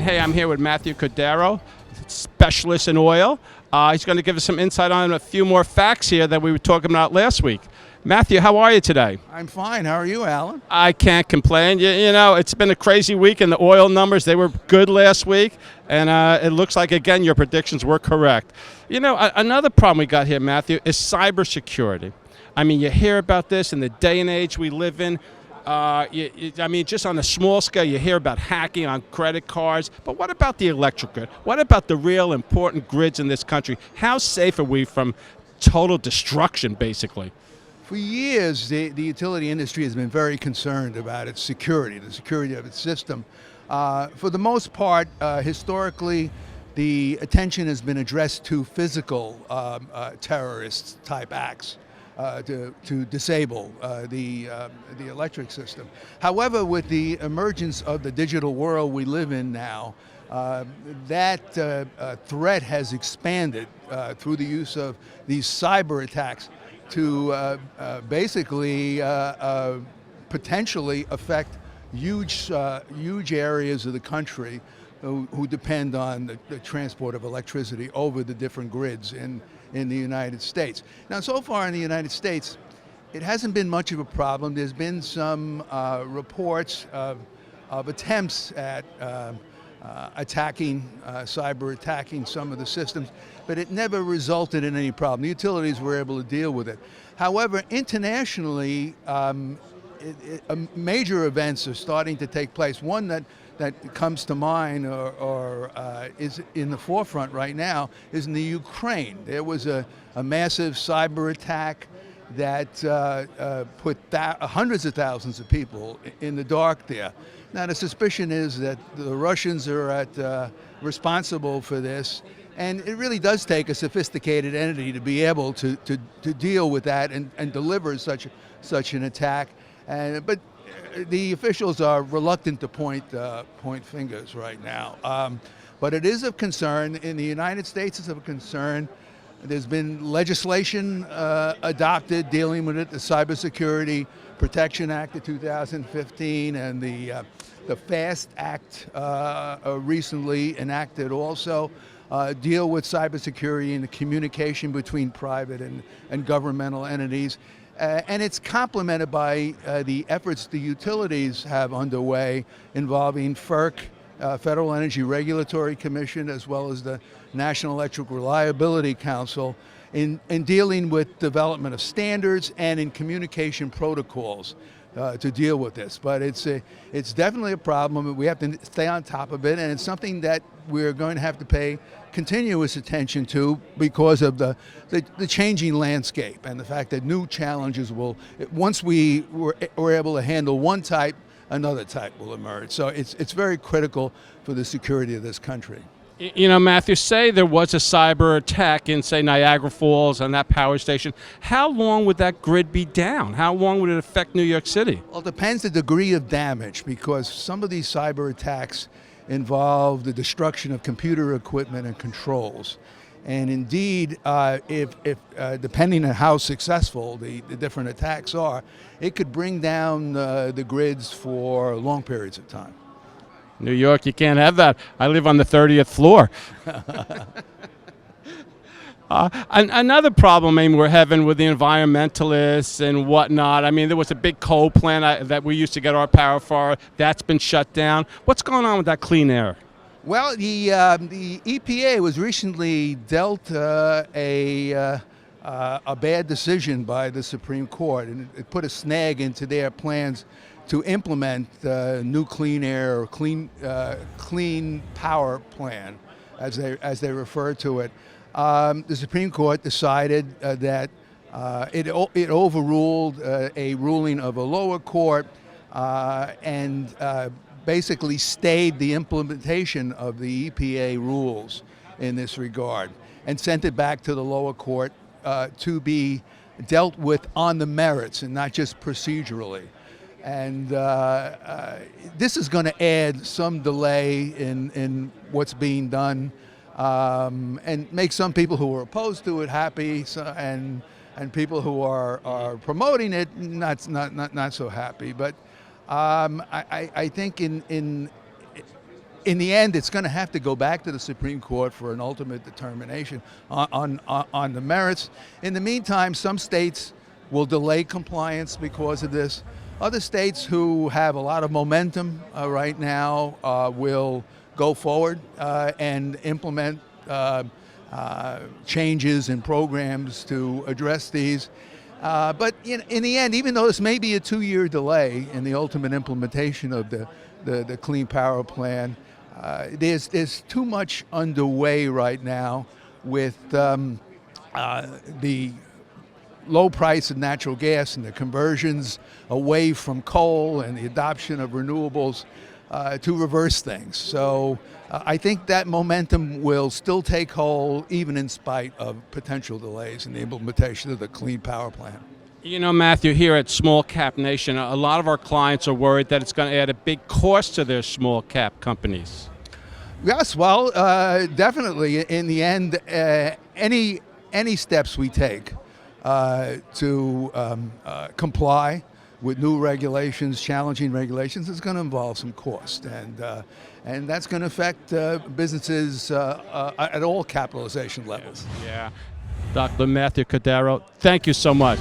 Hey, I'm here with Matthew Cordaro, specialist in oil. He's going to give us some insight on a few more facts here that we were talking about last week. Matthew, how are you today? I'm fine. How are you, Alan? I can't complain. You know, it's been a crazy week, and the oil numbers, they were good last week, and it looks like, again, your predictions were correct. You know, another problem we got here, Matthew, is cybersecurity. I mean, you hear about this in the day and age we live in. I mean, just on a small scale, you hear about hacking on credit cards, but what about the electric grid? What about the real important grids in this country? How safe are we from total destruction, basically? For years, the utility industry has been very concerned about its security, the security of its system. For the most part, historically, the attention has been addressed to physical terrorist-type acts. To disable the electric system. However, with the emergence of the digital world we live in now, that threat has expanded through the use of these cyber attacks to basically potentially affect huge areas of the country who depend on the transport of electricity over the different grids in the United States. Now, so far in the United States, it hasn't been much of a problem. There's been some reports of attempts at cyber attacking some of the systems, but it never resulted in any problem. The utilities were able to deal with it. However, internationally, major events are starting to take place. One that comes to mind or is in the forefront right now is in the Ukraine. There was a massive cyber attack that put hundreds of thousands of people in the dark there. Now, the suspicion is that the Russians are responsible for this, and it really does take a sophisticated entity to be able to deal with that and deliver such an attack. But the officials are reluctant to point fingers right now. But it is of concern. In the United States, it's of concern. There's been legislation adopted dealing with it, the Cybersecurity Protection Act of 2015 and the FAST Act recently enacted also deal with cybersecurity and the communication between private and governmental entities. And it's complemented by the efforts the utilities have underway involving FERC, Federal Energy Regulatory Commission, as well as the National Electric Reliability Council in dealing with development of standards and in communication protocols to deal with this. But it's definitely a problem. We have to stay on top of it, and it's something that we're going to have to pay continuous attention to because of the changing landscape and the fact that new challenges will, once we're able to handle one type, another type will emerge. So it's very critical for the security of this country. You know, Matthew, say there was a cyber attack in, say, Niagara Falls on that power station. How long would that grid be down? How long would it affect New York City? Well, it depends the degree of damage, because some of these cyber attacks involve the destruction of computer equipment and controls. And indeed, if depending on how successful the different attacks are, it could bring down the grids for long periods of time. New York, you can't have that. I live on the 30th floor. Another problem, I mean, we're having with the environmentalists and whatnot. I mean, there was a big coal plant that we used to get our power for. That's been shut down. What's going on with that clean air? Well, the EPA was recently dealt a bad decision by the Supreme Court, and it put a snag into their plans to implement the new clean air or clean power plan, as they refer to it. The Supreme Court decided that it overruled a ruling of a lower court and basically stayed the implementation of the EPA rules in this regard and sent it back to the lower court to be dealt with on the merits and not just procedurally. And this is going to add some delay in what's being done and make some people who are opposed to it happy, and people who are promoting it not so happy. But I think in in the end, it's going to have to go back to the Supreme Court for an ultimate determination on the merits. In the meantime, some states will delay compliance because of this. Other states who have a lot of momentum right now will go forward and implement changes and programs to address these. But in the end, even though this may be a 2-year delay in the ultimate implementation of the Clean Power Plan, there's too much underway right now with the low price of natural gas and the conversions away from coal and the adoption of renewables to reverse things. So I think that momentum will still take hold even in spite of potential delays in the implementation of the Clean Power Plan. You know, Matthew, here at Small Cap Nation, a lot of our clients are worried that it's going to add a big cost to their small cap companies. Yes, well, definitely. In the end, any steps we take to comply with new regulations, challenging regulations, is going to involve some cost, and that's going to affect businesses at all capitalization levels. Yeah. Dr. Matthew Cordaro, thank you so much.